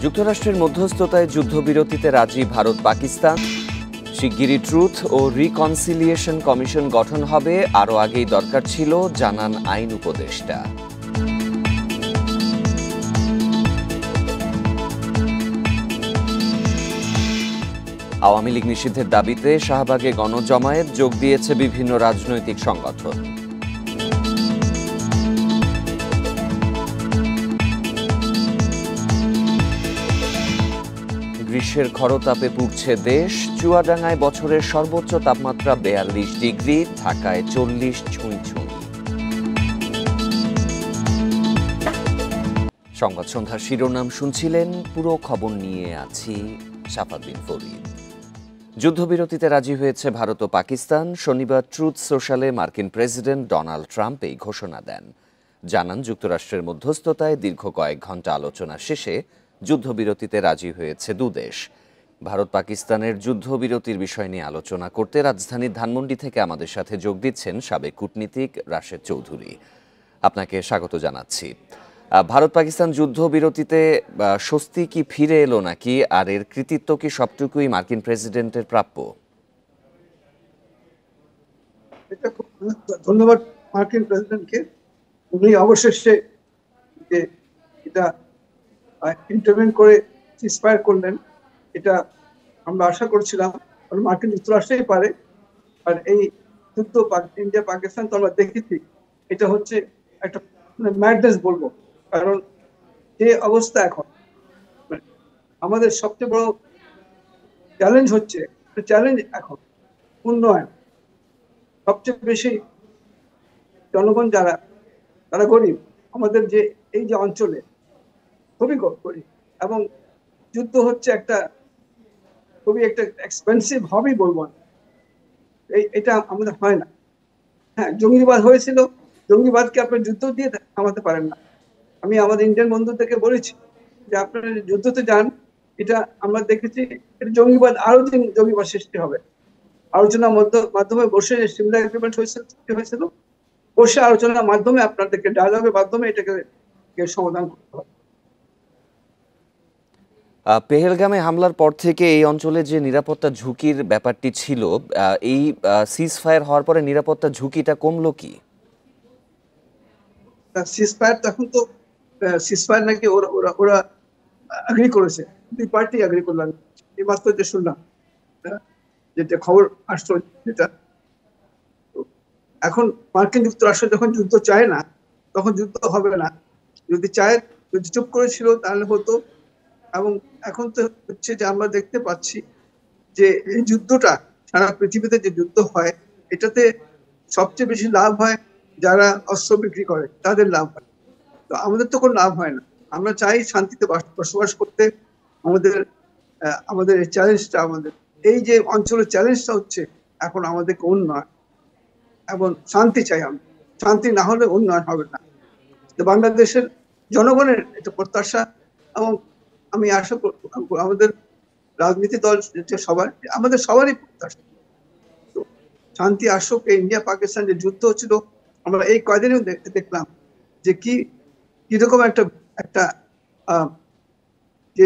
যুক্তরাষ্ট্রের মধ্যস্থতায় যুদ্ধবিরতিতে রাজি ভারত পাকিস্তান। শিগগিরই ট্রুথ ও রিকনসিলিয়েশন কমিশন গঠন হবে, আরও আগেই দরকার ছিল, জানান আইন উপদেষ্টা। আওয়ামী লীগ নিষিদ্ধের দাবিতে শাহবাগে গণজমায়েত, যোগ দিয়েছে বিভিন্ন রাজনৈতিক সংগঠন। গ্রীষ্মের খরতাপে পুড়ছে দেশ। চুয়াডাঙ্গায় বছরের সর্বোচ্চ তাপমাত্রা ৪২ ডিগ্রি, ঢাকায় ৪০ ছুঁই ছুঁই। সংবাদ সন্ধ্যার শিরোনাম শুনছিলেন, পুরো খবর নিয়ে আছি শাফাত বিন ফরিদ। যুদ্ধবিরতিতে রাজি হয়েছে ভারত ও পাকিস্তান। শনিবার ট্রুথ সোশ্যালে মার্কিন প্রেসিডেন্ট ডোনাল্ড ট্রাম্প এই ঘোষণা দেন। জানান, যুক্তরাষ্ট্রের মধ্যস্থতায় দীর্ঘ কয়েক ঘণ্টা আলোচনা শেষে যুদ্ধবিরতিতে রাজি হয়েছে দুদেশ। ভারত পাকিস্তানের যুদ্ধবিরতির বিষয় নিয়ে আলোচনা করতে রাজধানীর ধানমন্ডি থেকে আমাদের সাথে যোগ দিচ্ছেন সাবেক কূটনীতিক রাশেদ চৌধুরী। আপনাকে স্বাগত জানাচ্ছি। ভারত পাকিস্তান যুদ্ধবিরতিতে স্বস্তি কি ফিরে এলো নাকি, আর এর কৃতিত্ব কি সবটুকুই মার্কিন প্রেসিডেন্টের প্রাপ্য? ধন্যবাদ মার্কিন প্রেসিডেন্টকে। উনি অবশেষে যে এটা ইন্টারভেন করে সিজফায়ার করলেন, এটা আমরা আশা করছিলাম, কারণ মার্কিন যুক্তরাষ্ট্রেই পারে। আর এই যুদ্ধ ইন্ডিয়া পাকিস্তান তো আমরা দেখেছি, এটা হচ্ছে একটা ম্যাডনেস বলবো। কারণ যে অবস্থা এখন, আমাদের সবচেয়ে বড় চ্যালেঞ্জ হচ্ছে এখন উন্নয়ন। সবচেয়ে বেশি জনগণ তারা গরিব। আমাদের যে এই যে অঞ্চলে খুবই গরিব, এবং যুদ্ধ হচ্ছে খুবই একটা এক্সপেন্সিভ হবি বলবো। এটা আমাদের হয় না। হ্যাঁ, জঙ্গিবাদ হয়েছিল, জঙ্গিবাদকে আপনার যুদ্ধ দিয়ে থামাতে পারেন না। আমি আমাদের ইন্ডিয়ান বন্ধুদেরকে বলেছি যে আপনারা যুদ্ধতে যান, এটা আমরা দেখেছি, জঙ্গিবাদ আরো জঙ্গিবাদ সৃষ্টি হবে। আলোচনার মাধ্যমে বসে সিমলা এগ্রিমেন্ট হয়েছিল, বসে আলোচনার মাধ্যমে আপনাদেরকে ডায়ালগের মাধ্যমে এটাকে সমাধান করতে হবে। পেহেলগামে হামলার পর থেকে এই অঞ্চলে যে নিরাপত্তা ঝুঁকির ব্যাপারটি ছিল, এই সিজফায়ার হওয়ার পরে নিরাপত্তা ঝুঁকিটা কমলো কি? সিজফায়ার তখন তো সিজফায়ার নাকি ওরা এগ্রি করেছে, দুই পার্টি এগ্রি করলাম। এই মাত্র যে শুনলাম, যেটা খবর আসতো, যেটা এখন মার্কিন যুক্তরাষ্ট্র যখন যুদ্ধ চায় না, তখন যুদ্ধ হবে না। যদি চুপ করেছিল তাহলে হতো। এবং এখন তো হচ্ছে যে আমরা দেখতে পাচ্ছি যে এই যুদ্ধটা, সারা পৃথিবীতে যে যুদ্ধ হয়, এটাতে সবচেয়ে বেশি লাভ হয় যারা অস্ত্র বিক্রি করে, তাদের লাভ হয়। তো আমাদের তো কোনো লাভ হয় না। আমরা চাই শান্তিতে বসবাস করতে। আমাদের এই চ্যালেঞ্জটা, আমাদের এই যে অঞ্চলের চ্যালেঞ্জটা হচ্ছে এখন আমাদেরকে উন্নয়ন এবং শান্তি চাই। আমরা শান্তি না হলে উন্নয়ন হবে না। তো বাংলাদেশের জনগণের এটা প্রত্যাশা, এবং আমি আশা করব আমাদের রাজনীতি দল আমাদের সবারই প্রত্যাশা তো শান্তি আসুক। ইন্ডিয়া পাকিস্তান যে যুদ্ধ হচ্ছিল, আমরা এই কয়দিনেও দেখলাম যে কিরকম একটা যে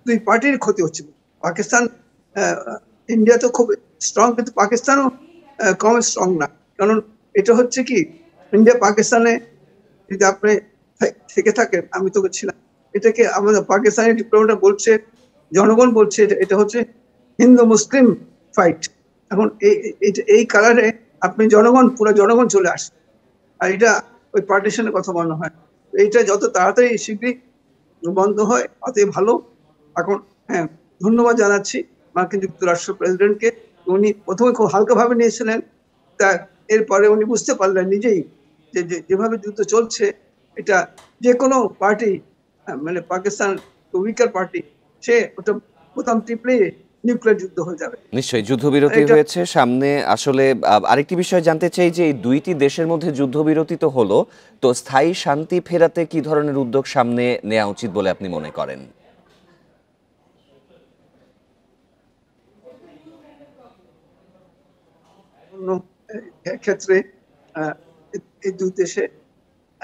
দুই পার্টির ক্ষতি হচ্ছিল। পাকিস্তান, ইন্ডিয়া তো খুব স্ট্রং, কিন্তু পাকিস্তানও কম স্ট্রং না। কারণ এটা হচ্ছে কি, ইন্ডিয়া পাকিস্তানে যদি আপনি থেকে থাকেন, আমি তো ছিলাম, এটাকে আমাদের পাকিস্তানি ডিপ্লোমেটরা বলছে, জনগণ বলছে এটা হচ্ছে হিন্দু মুসলিম ফাইট। এখন এই কালারে আপনি পুরো জনগণ চলে আসে, আর এটা ওই পার্টিশনের কথা মনে হয়। এইটা যত তাড়াতাড়ি শীঘ্রই বন্ধ হয় অতই ভালো। এখন হ্যাঁ, ধন্যবাদ জানাচ্ছি মার্কিন যুক্তরাষ্ট্র প্রেসিডেন্টকে। উনি প্রথমে খুব হালকাভাবে নিয়েছিলেন, তা এরপরে উনি বুঝতে পারলেন নিজেই যে যেভাবে যুদ্ধ চলছে, এটা যে কোনো পার্টি, মানে পাকিস্তান উইকার পার্টি, সে ওটা বোতাম টিপলে নিউক্লিয়ার যুদ্ধ হয়ে যাবে। নিশ্চয়ই যুদ্ধবিরতি হয়েছে সামনে। আসলে আরেকটি বিষয় জানতে চাই যে এই দুইটি দেশের মধ্যে যুদ্ধবিরতি তো হলো, তো স্থায়ী শান্তি ফেরাতে কি ধরনের উদ্যোগ সামনে নেওয়া উচিত বলে আপনি মনে করেন? ক্ষেত্রে এই দুই দেশে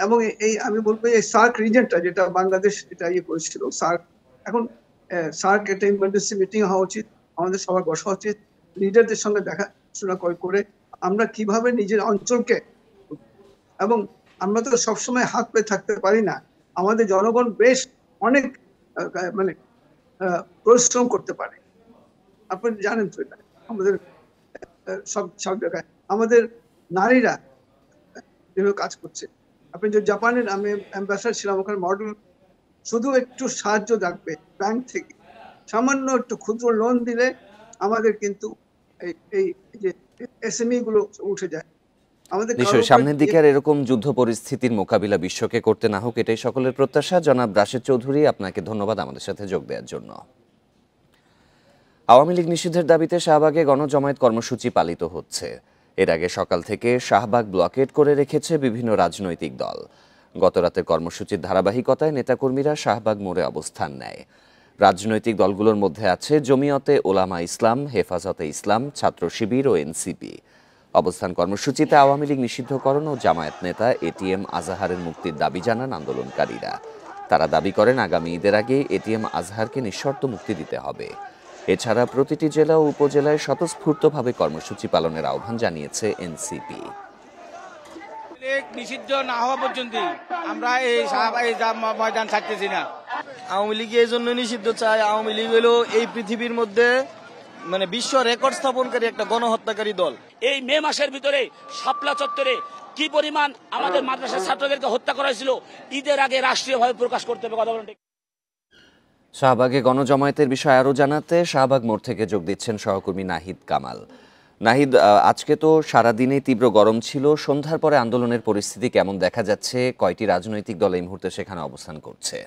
এবং এই আমি বলবো এই সার্ক রিজনটা যেটা বাংলাদেশ এটা ইয়ে করেছিল সার্ক, এখন সার্ক একটা ইমার্জেন্সি মিটিং হওয়া উচিত, আমাদের সবার বসা উচিত, লিডারদের সঙ্গে দেখাশোনা করে আমরা কিভাবে নিজের অঞ্চলকে, এবং আমরা তো সবসময় হাত পেয়ে থাকতে পারি না, আমাদের জনগণ বেশ অনেক মানে পরিশ্রম করতে পারে, আপনি জানেন তো এটা আমাদের সব জায়গায় আমাদের নারীরা যেভাবে কাজ করছে। আপনি যে জাপানের, আমি অ্যাম্বাসাডার ছিলাম ওখানে, মডেল শুধু একটু সাহায্য লাগবে ব্যাংক থেকে, সামান্য একটু ক্ষুদ্র লোন দিলে আমাদের কিন্তু এই যে এসএমই গুলো উঠে যায়। আমাদের নিশ্চয়ই সামনের দিকে আর এরকম যুদ্ধ পরিস্থিতির মোকাবিলা বিশ্বকে করতে না হোক, এটাই সকলের প্রত্যাশা। জনাব রাশেদ চৌধুরী, আপনাকে ধন্যবাদ আমাদের সাথে যোগ দেওয়ার জন্য। আওয়ামী লীগ নিষিদ্ধের দাবিতে শাহবাগে গণজমায়েত কর্মসূচি পালিত হচ্ছে। এর আগে সকাল থেকে শাহবাগ ব্লকেট করে রেখেছে বিভিন্ন রাজনৈতিক দল। গতরাতের কর্মসূচির ধারাবাহিকতায় নেতাকর্মীরা শাহবাগ মোড়ে অবস্থান নেয়। রাজনৈতিক দলগুলোর মধ্যে আছে জমিয়তে ওলামা ইসলাম, হেফাজতে ইসলাম, ছাত্র শিবির ও এনসিপি। অবস্থান কর্মসূচিতে আওয়ামী লীগ নিষিদ্ধকরণ ও জামায়াত নেতা এটিএম আজাহারের মুক্তির দাবি জানান আন্দোলনকারীরা। তারা দাবি করেন আগামী ঈদের আগে এটিএম আজহারকে নিঃশর্ত মুক্তি দিতে হবে। এছাড়া প্রতিটি জেলা ও উপজেলায় স্বতঃস্ফূর্তভাবে কর্মসূচি পালনের আহ্বান জানিয়েছে এনসিপি। নিষিদ্ধ না হওয়া পর্যন্ত আমরা এই ময়দান ছাড়তেছি না। আওয়ামী লীগ এই জন্য নিষিদ্ধ চাই, আওয়ামী লীগ হলো এই পৃথিবীর মধ্যে মানে বিশ্ব রেকর্ড স্থাপনকারী একটা গণহত্যাকারী দল। এই মে মাসের ভিতরে শাপলা চত্বরে কি পরিমাণ আমাদের মাদ্রাসার ছাত্রদেরকে হত্যা করা হয়েছিল, ঈদের আগে রাষ্ট্রীয়ভাবে প্রকাশ করতে হবে। কথা বলেন ঠিক। শাহবাগে গণজমায়েতের বিষয়ে আরও জানাতে শাহবাগ মোড় থেকে যোগ দিচ্ছেন সহকর্মী নাহিদ কামাল। নাহিদ, আজকে তো সারাদিনে তীব্র গরম ছিল, সন্ধ্যার পরে আন্দোলনের পরিস্থিতি কেমন দেখা যাচ্ছে? কয়টি রাজনৈতিক দল এই মুহূর্তে সেখানে অবস্থান করছে?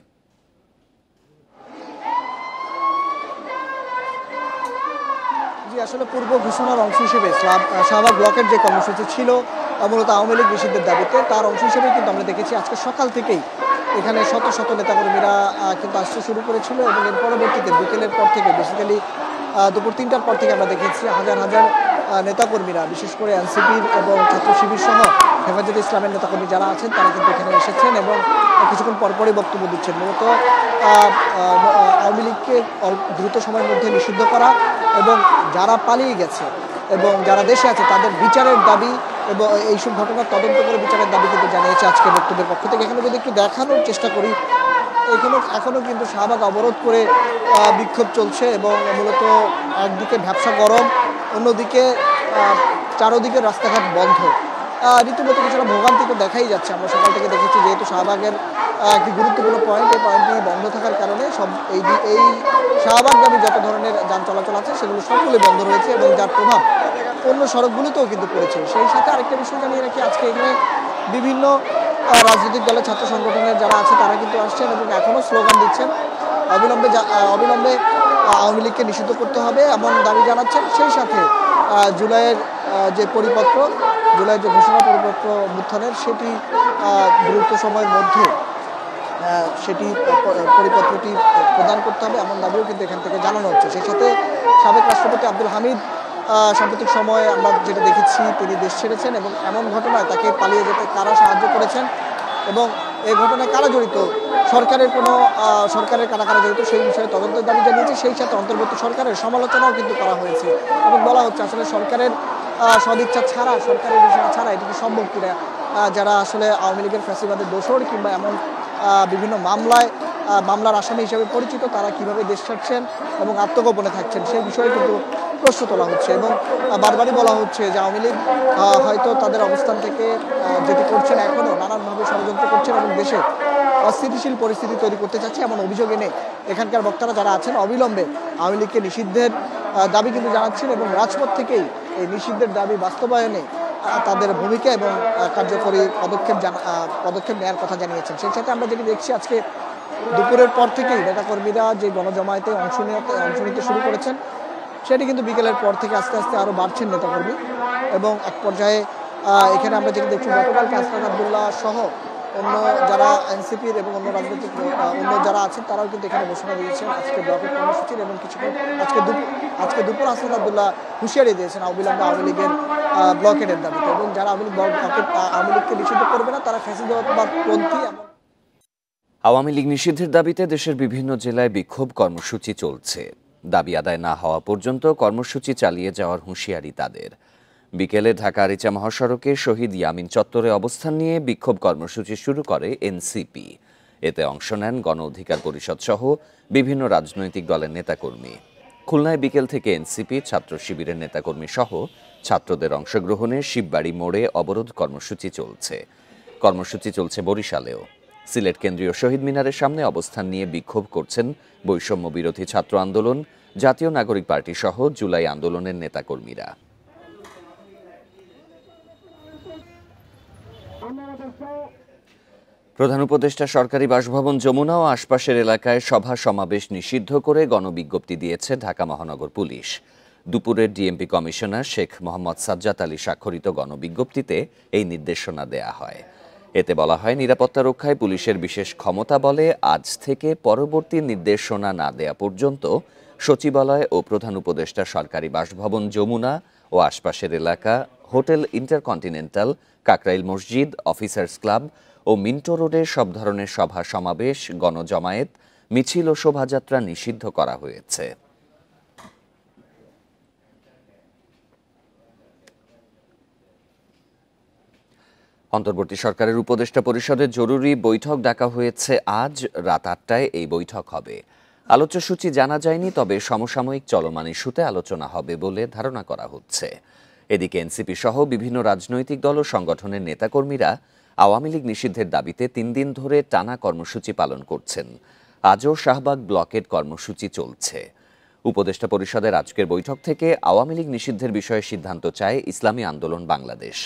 আসলে পূর্ব ঘোষণার অংশ হিসেবে শাহবাগ ব্লকের যে কর্মসূচি ছিল মূলত আওয়ামী লীগ নিষিদ্ধের দাবিতে, তার অংশ হিসেবে কিন্তু আমরা দেখেছি আজকে সকাল থেকেই এখানে শত শত নেতাকর্মীরা কিন্তু আসতে শুরু করেছিল এবং এর পরবর্তীতে বিকেলের পর থেকে, বেসিক্যালি দুপুর 3টার পর থেকে আমরা দেখেছি হাজার হাজার নেতাকর্মীরা, বিশেষ করে এনসিপির এবং ছাত্র শিবির সহ হেফাজতে ইসলামের নেতাকর্মী যারা আছেন তারা কিন্তু এখানে এসেছেন এবং কিছুক্ষণ পরপরই বক্তব্য দিচ্ছেন। মূলত আওয়ামী লীগকে দ্রুত সময়ের মধ্যে নিষিদ্ধ করা এবং যারা পালিয়ে গেছে এবং যারা দেশে আছে তাদের বিচারের দাবি এবং এইসব ঘটনার তদন্ত করে বিচারের দাবি কিন্তু জানিয়েছে আজকে বক্তব্যের পক্ষ থেকে। এখানে যদি একটু দেখানোর চেষ্টা করি, এখনো কিন্তু শাহবাগ অবরোধ করে বিক্ষোভ চলছে এবং মূলত একদিকে ভ্যাপসা গরম, অন্যদিকে চারোদিকে রাস্তাঘাট বন্ধ, রীতিমতো কিছুটা ভোগান্তি তো দেখাই যাচ্ছে। আমরা সকাল থেকে দেখেছি যেহেতু শাহবাগের একটি গুরুত্বপূর্ণ পয়েন্ট, এই পয়েন্টটি বন্ধ থাকার কারণে সব এই শাহবাগগামী যত ধরনের যান চলাচল আছে সেগুলো সবগুলো বন্ধ রয়েছে এবং যার প্রভাব অন্য সড়কগুলোতেও কিন্তু পড়েছে। সেই সাথে আরেকটা বিষয় জানিয়ে রাখি, আজকে এখানে বিভিন্ন রাজনৈতিক দলের ছাত্র সংগঠনের যারা আছে তারা কিন্তু আসছেন এবং এখনও স্লোগান দিচ্ছেন, অবিলম্বে আওয়ামী লীগকে নিষিদ্ধ করতে হবে এমন দাবি জানাচ্ছেন। সেই সাথে জুলাইয়ের যে পরিপত্র, জুলাইয়ের যে ঘোষণা পরিপত্র অভ্যুত্থানের, সেটি দ্রুত সময়ের মধ্যে সেটি পরিপত্রটি প্রদান করতে হবে এমন দাবিও কিন্তু এখান থেকে জানানো হচ্ছে। সেই সাথে সাবেক রাষ্ট্রপতি আব্দুল হামিদ সাম্প্রতিক সময়ে আমরা যেটা দেখেছি তিনি দেশ ছেড়েছেন এবং এমন ঘটনায় তাকে পালিয়ে যেতে কারা সাহায্য করেছেন এবং এই ঘটনায় কারা জড়িত, সরকারের কারা জড়িত সেই বিষয়ে তদন্তের দাবি জানিয়েছে। সেই সাথে অন্তর্বর্তী সরকারের সমালোচনাও কিন্তু করা হয়েছে এবং বলা হচ্ছে আসলে সরকারের সদিচ্ছা ছাড়া, সরকারের বিষয় ছাড়া এটিকে সম্ভব কিনা, যারা আসলে আওয়ামী লীগের ফ্যাসিবাদের দোসর কিংবা এমন বিভিন্ন মামলার আসামি হিসেবে পরিচিত তারা কিভাবে দেশ ছাড়ছেন এবং আত্মগোপনে থাকছেন সেই বিষয়ে কিন্তু প্রশ্ন তোলা হচ্ছে এবং বারবারই বলা হচ্ছে যে আওয়ামী লীগ হয়তো তাদের অবস্থান থেকে যেটি করছেন এখনও নানানভাবে ষড়যন্ত্র করছেন এবং দেশে অস্থিতিশীল পরিস্থিতি তৈরি করতে চাচ্ছে এমন অভিযোগ এনে এখানকার বক্তারা যারা আছেন অবিলম্বে আওয়ামী লীগকে নিষিদ্ধের দাবি কিন্তু জানাচ্ছেন এবং রাজপথ থেকেই এই নিষিদ্ধের দাবি বাস্তবায়নে তাদের ভূমিকা এবং কার্যকরী পদক্ষেপ নেওয়ার কথা জানিয়েছেন। সেই সাথে আমরা যেটি দেখছি আজকে দুপুরের পর থেকেই নেতাকর্মীরা যে গণজমায়েতে অংশ নিতে শুরু করেছেন সেটি কিন্তু বিকেলের পর থেকে আস্তে আস্তে আরও বাড়ছেন নেতাকর্মী এবং এক পর্যায়ে এখানে আমরা যেটি দেখছি গতকালকে আসলাম আবদুল্লাহ সহ অন্য যারা এনসিপির এবং অন্য রাজনৈতিক অন্য যারা আছেন তারাও কিন্তু এখানে ঘোষণা দিয়েছেন আজকে ব্লকের কর্মসূচির, এবং কিছুক্ষণ আজকে দুপুর হাসনাত আব্দুল্লাহ হুঁশিয়ারি দিয়েছেন অবিলম্বে আওয়ামী লীগের ব্লকেটের দাবিতে, এবং যারা আওয়ামী লীগকে নিষিদ্ধ করবে না তারা ফ্যাসিবাদপন্থী। আওয়ামী লীগ নিষিদ্ধের দাবিতে দেশের বিভিন্ন জেলায় বিক্ষোভ কর্মসূচি চলছে। দাবি আদায় না হওয়া পর্যন্ত কর্মসূচি চালিয়ে যাওয়ার হুঁশিয়ারি তাদের। বিকেলে ঢাকা আরিচা মহাসড়কে শহীদ ইয়ামিন চত্বরে অবস্থান নিয়ে বিক্ষোভ কর্মসূচি শুরু করে এনসিপি। এতে অংশ নেন গণ অধিকার পরিষদ সহ বিভিন্ন রাজনৈতিক দলের নেতাকর্মী। খুলনায় বিকেল থেকে এনসিপি ছাত্র শিবিরের নেতাকর্মী সহ ছাত্রদের অংশগ্রহণে শিববাড়ি মোড়ে অবরোধ কর্মসূচি চলছে। কর্মসূচি চলছে বরিশালেও। সিলেট কেন্দ্রীয় শহীদ মিনারের সামনে অবস্থান নিয়ে বিক্ষোভ করছেন বৈষম্য বিরোধী ছাত্র আন্দোলন, জাতীয় নাগরিক পার্টি সহ জুলাই আন্দোলনের নেতাকর্মীরা। প্রধান উপদেষ্টা সরকারি বাসভবন যমুনা ও আশপাশের এলাকায় সভা সমাবেশ নিষিদ্ধ করে গণবিজ্ঞপ্তি দিয়েছে ঢাকা মহানগর পুলিশ। দুপুরের ডিএমপি কমিশনার শেখ মোহাম্মদ সাজ্জাদ আলী স্বাক্ষরিত গণবিজ্ঞপ্তিতে এই নির্দেশনা দেয়া হয়। এতে বলা হয়, নিরাপত্তা রক্ষায় পুলিশের বিশেষ ক্ষমতা বলে আজ থেকে পরবর্তী নির্দেশনা না দেয়া পর্যন্ত সচিবালয় ও প্রধান উপদেষ্টা সরকারি বাসভবন যমুনা ও আশপাশের এলাকা, হোটেল ইন্টারকন্টিনেন্টাল, কাকরাইল মসজিদ, অফিসার্স ক্লাব ও মিন্টো রোডে সব ধরনের সভা সমাবেশ, গণজমায়েত, মিছিল ও শোভাযাত্রা নিষিদ্ধ করা হয়েছে। অন্তর্বর্তী সরকারের উপদেষ্টা পরিষদের জরুরি বৈঠক ডাকা হয়েছে আজ রাত 8টায়। এই বৈঠক হবে। আলোচ্যসূচি জানা যায়নি, তবে সমসাময়িক চলমান ইস্যুতে আলোচনা হবে বলে ধারণা করা হচ্ছে। এদিকে এনসিপি সহ বিভিন্ন রাজনৈতিক দল ও সংগঠনের নেতাকর্মীরা আওয়ামী লীগ নিষিদ্ধের দাবিতে 3 দিন ধরে টানা কর্মসূচি পালন করছেন। আজও শাহবাগ ব্লকের কর্মসূচি চলছে। উপদেষ্টা পরিষদের আজকের বৈঠক থেকে আওয়ামী লীগ নিষিদ্ধের বিষয়ে সিদ্ধান্ত চায় ইসলামী আন্দোলন বাংলাদেশ।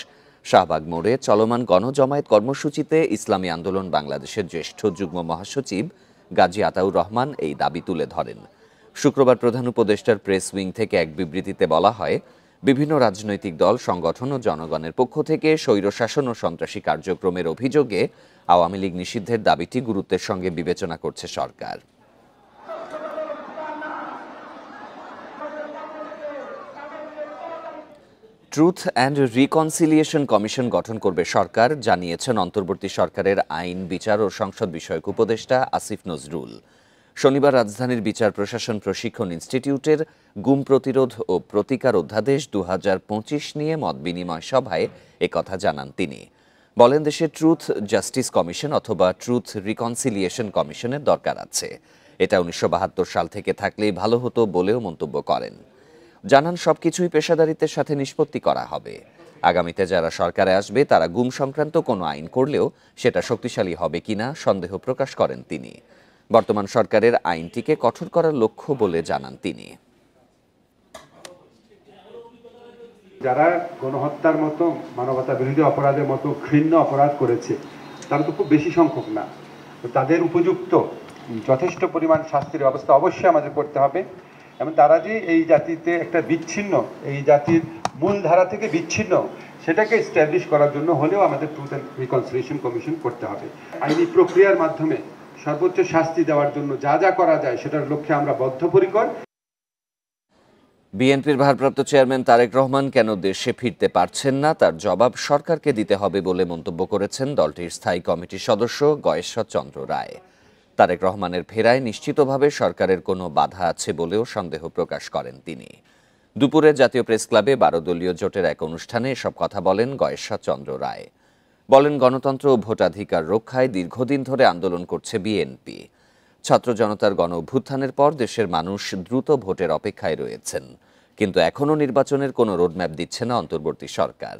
শাহবাগ মোড়ে চলমান গণজমায়েত কর্মসূচিতে ইসলামী আন্দোলন বাংলাদেশের জ্যেষ্ঠ যুগ্ম মহাসচিব গাজী আতাউর রহমান এই দাবি তুলে ধরেন। শুক্রবার প্রধান উপদেষ্টার প্রেস উইং থেকে এক বিবৃতিতে বলা হয়, বিভিন্ন রাজনৈতিক দল, সংগঠন ও জনগণের পক্ষ থেকে স্বৈরশাসন ও সন্ত্রাসী কার্যক্রমের অভিযোগে আওয়ামী লীগ নিষিদ্ধের দাবিটি গুরুত্বের সঙ্গে বিবেচনা করছে সরকার। ট্রুথ অ্যান্ড রিকনসিলিয়েশন কমিশন গঠন করবে সরকার, জানিয়েছেন অন্তর্বর্তী সরকারের আইন, বিচার ও সংসদ বিষয়ক উপদেষ্টা আসিফ নজরুল। শনিবার রাজধানীর বিচার প্রশাসন প্রশিক্ষণ ইনস্টিটিউটের গুম প্রতিরোধ ও প্রতিকার অধ্যাদেশ 2025 নিয়ে মতবিনিময় সভায় একথা জানান তিনি। বলেন, দেশে ট্রুথ জাস্টিস কমিশন অথবা ট্রুথ রিকনসিলিয়েশন কমিশনের দরকার আছে। এটা 1972 সাল থেকে থাকলেই ভালো হতো বলেও মন্তব্য করেন। জানান, সবকিছুই পেশাদারিত্বের সাথে নিষ্পত্তি করা হবে। আগামীতে যারা সরকারে আসবে তারা গুম সংক্রান্ত কোনো আইন করলেও সেটা শক্তিশালী হবে কিনা সন্দেহ প্রকাশ করেন তিনি। বর্তমান সরকারের আইনটিকে কঠোর করার লক্ষ্য বলে জানান তিনি। যারা গণহত্যার মতো, মানবতা বিরোধী অপরাধের মতো ঘৃণ্য অপরাধ করেছে তারা তো খুব বেশি সংখ্যক না। তো তাদের উপযুক্ত যথেষ্ট পরিমাণ শাস্তির ব্যবস্থা অবশ্যই আমাদের করতে হবে, এবং তারা যে এই জাতিতে একটা বিচ্ছিন্ন, এই জাতির মূল ধারা থেকে বিচ্ছিন্ন, সেটাকে এস্টাবলিশ করার জন্য হলেও আমাদের ট্রুথ অ্যান্ড রিকনসিলিয়েশন কমিশন করতে হবে। আইনি প্রক্রিয়ার মাধ্যমে সর্বোচ্চ শাস্তি দেওয়ার জন্য যা যা করা যায় সেটার লক্ষ্যে আমরা বদ্ধপরিকর। বিএনপির ভারপ্রাপ্ত চেয়ারম্যান তারেক রহমান কেন দেশে ফিরতে পারছেন না তার জবাব সরকারকে দিতে হবে বলে মন্তব্য করেছেন দলটির স্থায়ী কমিটির সদস্য গয়েশ্বর চন্দ্র রায়। তারেক রহমানের ফেরায় নিশ্চিতভাবে সরকারের কোনো বাধা আছে বলেও সন্দেহ প্রকাশ করেন তিনি। দুপুরে জাতীয় প্রেস ক্লাবে 12 দলীয় জোটের এক অনুষ্ঠানে এসব কথা বলেন গয়েশ্বর চন্দ্র রায়। বলেন, গণতন্ত্র ও ভোটাধিকার রক্ষায় দীর্ঘদিন ধরে আন্দোলন করছে বিএনপি। ছাত্র জনতার গণ অভ্যুত্থানের পর দেশের মানুষ দ্রুত ভোটের অপেক্ষায় রয়েছেন, কিন্তু এখনও নির্বাচনের কোনো রোডম্যাপ দিচ্ছে না অন্তর্বর্তী সরকার।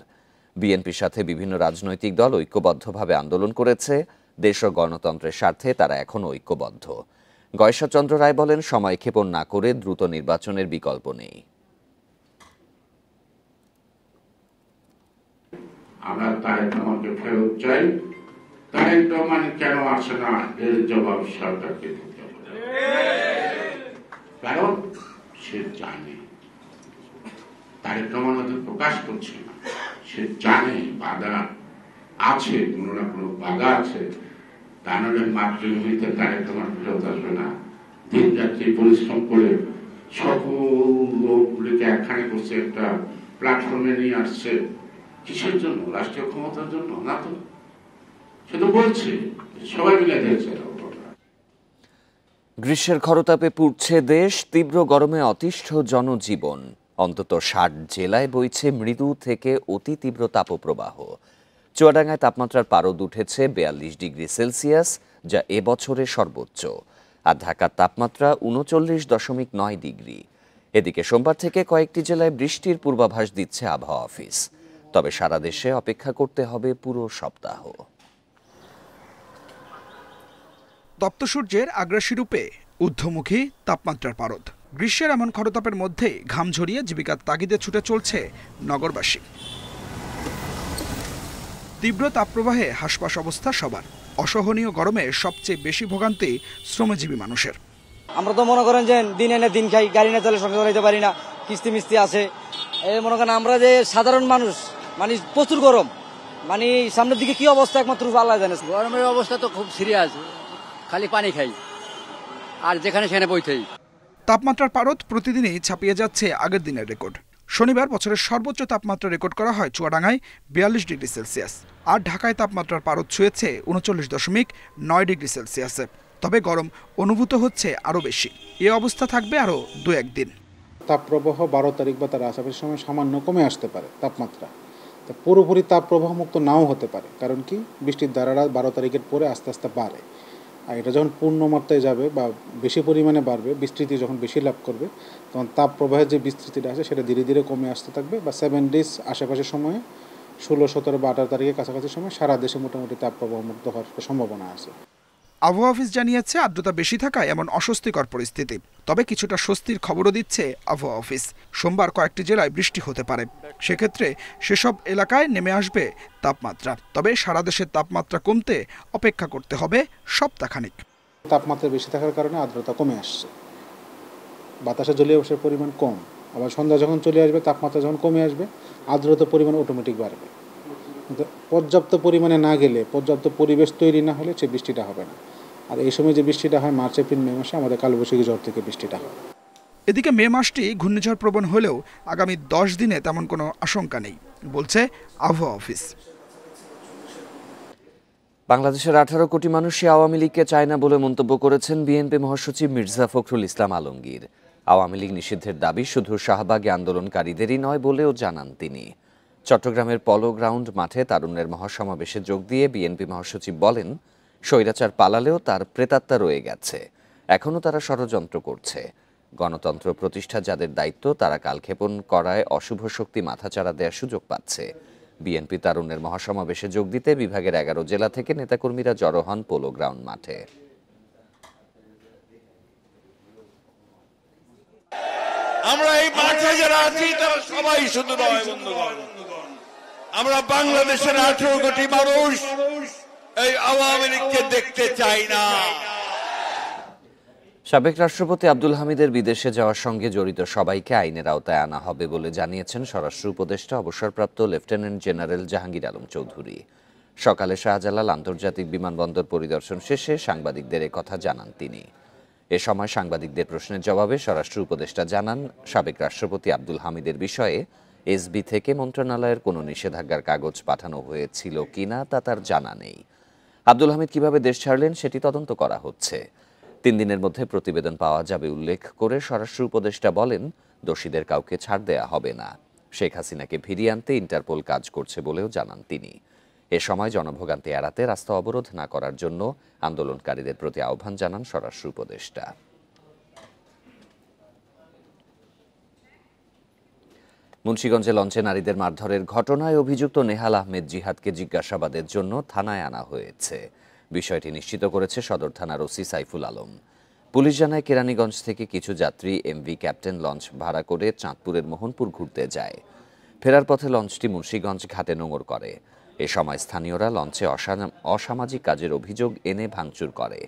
বিএনপির সাথে বিভিন্ন রাজনৈতিক দল ঐক্যবদ্ধভাবে আন্দোলন করেছে। দেশ ও গণতন্ত্রের স্বার্থে তারা এখনও ঐক্যবদ্ধ। গয়েশ্বর চন্দ্র রায় বলেন, সময় ক্ষেপণ না করে দ্রুত নির্বাচনের বিকল্প নেই। আমরা তারেক রহমানকে ফেরত চাই। তারেক রহমান কেন আসে না এর জবাব সরকারকে দিতে হবে, কারণ সে জানে, তারেক রহমান হয়তো প্রকাশ করছে না, সে জানে বাধা আছে, কোনো না কোনো বাধা আছে, তা নাহলে মাতৃভূমিতে তারেক রহমান ফেরত আসবে না। দিন রাত্রি পরিশ্রম করে সকল লোকগুলিকে একখানে করছে, একটা প্ল্যাটফর্মে নিয়ে আসছে। কিসের জন্য? রাষ্ট্রীয় ক্ষমতার জন্য না তো। সে তো বলছে সবাই মিলে দিয়েছে। গ্রীষ্মের খরতাপে পুড়ছে দেশ, তীব্র গরমে অতিষ্ঠ জনজীবন। অন্তত ৬০ জেলায় বইছে মৃদু থেকে অতি তীব্র তাপপ্রবাহ। চুয়াডাঙ্গায় তাপমাত্রার পারদ উঠেছে ৪২ ডিগ্রি সেলসিয়াস, যা এবছরের সর্বোচ্চ। আর ঢাকার তাপমাত্রা ৩৯.৯ ডিগ্রি। এদিকে সোমবার থেকে কয়েকটি জেলায় বৃষ্টির পূর্বাভাস দিচ্ছে আবহাওয়া অফিস। তবে সারা দেশে অপেক্ষা করতে হবে পুরো সপ্তাহ। তপ্ত সূর্যের আগ্রাসী রূপে ঊর্ধ্বমুখী তাপমাত্রার পারদ। গ্রীষ্মের এমন খরতাপের মধ্যেই ঘাম ঝরিয়ে জীবিকার তাগিদে ছুটে চলছে নগরবাসী। তীব্র তাপপ্রবাহে হাসপাস অবস্থা সবার। অসহনীয় গরমে সবচেয়ে বেশি ভোগান্তি শ্রমজীবী মানুষের। আমরা তো মনে করেন যে দিন এনে দিন খাই, গাড়ি না চলে সংসার চালাতে পারি না, কিস্তি মিস্তি আছে। এই মনে করেন আমরা যে সাধারণ মানুষ, মানে প্রচুর গরম, মানে সামনের দিকে কি অবস্থা একমাত্র আল্লাহ জানে। গরমের অবস্থা তো খুব সিরিয়াস, খালি পানি খাই আর যেখানে সেখানে বইতেই। তাপমাত্রার পারদ প্রতিদিনই ছাপিয়ে যাচ্ছে আগের দিনের রেকর্ড। শনিবার বছরের সর্বোচ্চ তাপমাত্রা রেকর্ড করা হয় চুয়াডাঙ্গায় ৪২ ডিগ্রি সেলসিয়াস। আর ঢাকায় তাপমাত্রার পারদ ছুঁয়েছে ৩৯.৯ ডিগ্রি সেলসিয়াসে। তবে গরম অনুভূত হচ্ছে আরও বেশি। এ অবস্থা থাকবে আরও ২-১ দিন। তাপপ্রবাহ ১২ তারিখ বা তার আশেপাশে সময় সামান্য কমে আসতে পারে তাপমাত্রা। তা পুরোপুরি তাপপ্রবাহ মুক্ত নাও হতে পারে, কারণ কি বৃষ্টির ধারাটা ১২ তারিখের পরে আস্তে আস্তে বাড়ে। আর এটা যখন পূর্ণ মাত্রায় যাবে বা বেশি পরিমাণে বাড়বে, বিস্তৃতি যখন বেশি লাভ করবে, তখন তাপপ্রবাহের যে বিস্তৃতিটা আছে সেটা ধীরে ধীরে কমে আসতে থাকবে। বা 7 ডেজ আশেপাশের সময়ে ১৬, ১৭ বা ১৮ তারিখের কাছাকাছি সময় সারা দেশে মোটামুটি তাপপ্রবাহ মুক্ত হওয়ার সম্ভাবনা আছে। আবহাওয়া অফিস জানিয়েছে আর্দ্রতা বেশি থাকায় এমন অস্বস্তিকর পরিস্থিতি। তবে কিছুটা স্বস্তির খবরও দিচ্ছে আবহাওয়া অফিস। সোমবার কয়েকটি জেলায় বৃষ্টি হতে পারে। সেক্ষেত্রে সেসব এলাকায় নেমে আসবে তাপমাত্রা। তবে সারা দেশের তাপমাত্রা কমতে অপেক্ষা করতে হবে সপ্তাহখানেক। তাপমাত্রা বেশি থাকার কারণে আর্দ্রতা কমে আসছে, বাতাসে জলীয় বাষ্পের পরিমাণ কম। আবার সন্ধ্যা যখন চলে আসবে, তাপমাত্রা যখন কমে আসবে, আর্দ্রতার পরিমাণ অটোমেটিক বাড়বে। কিন্তু পর্যাপ্ত পরিমাণে না গেলে, পর্যাপ্ত পরিবেশ তৈরি না হলে সে বৃষ্টিটা হবে না। আর এই সময় যে বৃষ্টিটা হয় মার্চ, এপ্রিল, মে মাসে আমাদের কালবৈশাখী ঝড় থেকে বৃষ্টিটা হয়। এদিকে মে মাসটি ঘূর্ণিঝড় প্রবণ হলেও আগামী ১০ দিনে তেমন কোনো আশঙ্কা নেই বলছে আবহাওয়া অফিস। বাংলাদেশের ১৮ কোটি মানুষই আওয়ামী লীগকে চায় না বলে মন্তব্য করেছেন বিএনপি মহাসচিব মির্জা ফখরুল ইসলাম আলমগীর। আওয়ামী লীগ নিষিদ্ধের দাবি শুধু শাহবাগে আন্দোলনকারীদেরই নয় বলেও জানান তিনি। চট্টগ্রামের পলো গ্রাউন্ড মাঠে তারুণ্যের মহাসমাবেশে যোগ দিয়ে বিএনপি মহাসচিব বলেন, স্বৈরাচার পালালেও তার প্রেতাত্মা রয়ে গেছে, এখনও তারা ষড়যন্ত্র করছে। গণতন্ত্র প্রতিষ্ঠা যাদের দায়িত্ব, তারা কালক্ষেপণ করায় অশুভ শক্তি মাথাচাড়া দেওয়ার সুযোগ পাচ্ছে। বিএনপি তারুণ্যের মহাসমাবেশে যোগ দিতে বিভাগের ১১ জেলা থেকে নেতাকর্মীরা জড়ো হন পোলো গ্রাউন্ড মাঠে। আমরা এই মাঠে যারা আছি তারা সবাই শুধু নয় বন্ধুগণ, আমরা বাংলাদেশের ১৮ কোটি মানুষ এই আওয়ামী লীগকে দেখতে চাই না। সাবেক রাষ্ট্রপতি আব্দুল হামিদের বিদেশে যাওয়ার সঙ্গে জড়িত সবাইকে আইনের আওতায় আনা হবে বলে জানিয়েছেন স্বরাষ্ট্র উপদেষ্টা অবসরপ্রাপ্ত লেফটেন্যান্ট জেনারেল জাহাঙ্গীর আলম চৌধুরী। সকালে শাহজালাল আন্তর্জাতিক বিমানবন্দর পরিদর্শন শেষে সাংবাদিকদের একথা জানান তিনি। এ সময় সাংবাদিকদের প্রশ্নের জবাবে স্বরাষ্ট্র উপদেষ্টা জানান, সাবেক রাষ্ট্রপতি আব্দুল হামিদের বিষয়ে এসবি থেকে মন্ত্রণালয়ের কোনো নিষেধাজ্ঞার কাগজ পাঠানো হয়েছিল কিনা তা তার জানা নেই। আব্দুল হামিদ কিভাবে দেশ ছাড়লেন সেটি তদন্ত করা হচ্ছে। ৩ দিনের মধ্যে প্রতিবেদন পাওয়া যাবে উল্লেখ করে স্বরাষ্ট্র উপদেষ্টা বলেন, দোষীদের কাউকে ছাড় দেয়া হবে না। শেখ হাসিনাকে ফিরিয়ে আনতে ইন্টারপোল কাজ করছে বলেও জানান তিনি। এ সময় জনভোগান্তি এড়াতে রাস্তা অবরোধ না করার জন্য আন্দোলনকারীদের প্রতি আহ্বান জানান স্বরাষ্ট্র উপদেষ্টা। মুন্সিগঞ্জে লঞ্চে নারীদের মারধরের ঘটনায় অভিযুক্ত নেহাল আহমেদ জিহাদকে জিজ্ঞাসাবাদের জন্য থানায় আনা হয়েছে। বিষয়টি নিশ্চিত করেছে সদর থানার ওসি সাইফুল আলম। পুলিশ জানায়, কেরানীগঞ্জ থেকে কিছু যাত্রী এমভি ক্যাপ্টেন লঞ্চ ভাড়া করে চাঁদপুরের মোহনপুর ঘুরতে যায়। ফেরার পথে লঞ্চটি মুন্সিগঞ্জ ঘাটে নোঙর করে। এ সময় স্থানীয়রা লঞ্চে অসামাজিক কাজের অভিযোগ এনে ভাঙচুর করে।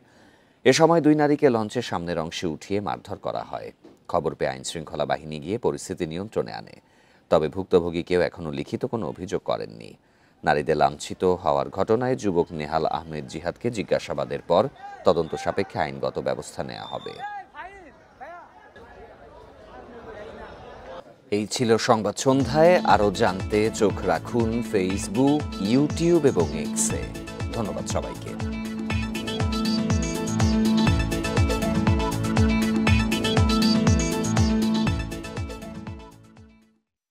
এ সময় 2 নারীকে লঞ্চের সামনের অংশে উঠিয়ে মারধর করা হয়। খবর পেয়ে আইনশৃঙ্খলা বাহিনী গিয়ে পরিস্থিতি নিয়ন্ত্রণে আনে। তবে ভুক্তভোগী কেউ এখনও লিখিত কোনো অভিযোগ করেননি। নারীদের লাঞ্ছিত হওয়ার ঘটনায় যুবক নেহাল আহমেদ জিহাদকে জিজ্ঞাসাবাদের পর তদন্ত সাপেক্ষে আইনগত ব্যবস্থা নেওয়া হবে। এই ছিল সংবাদ সন্ধ্যায়। আরও জানতে চোখ রাখুন ফেসবুক, ইউটিউব এবং এক্সে। ধন্যবাদ সবাইকে।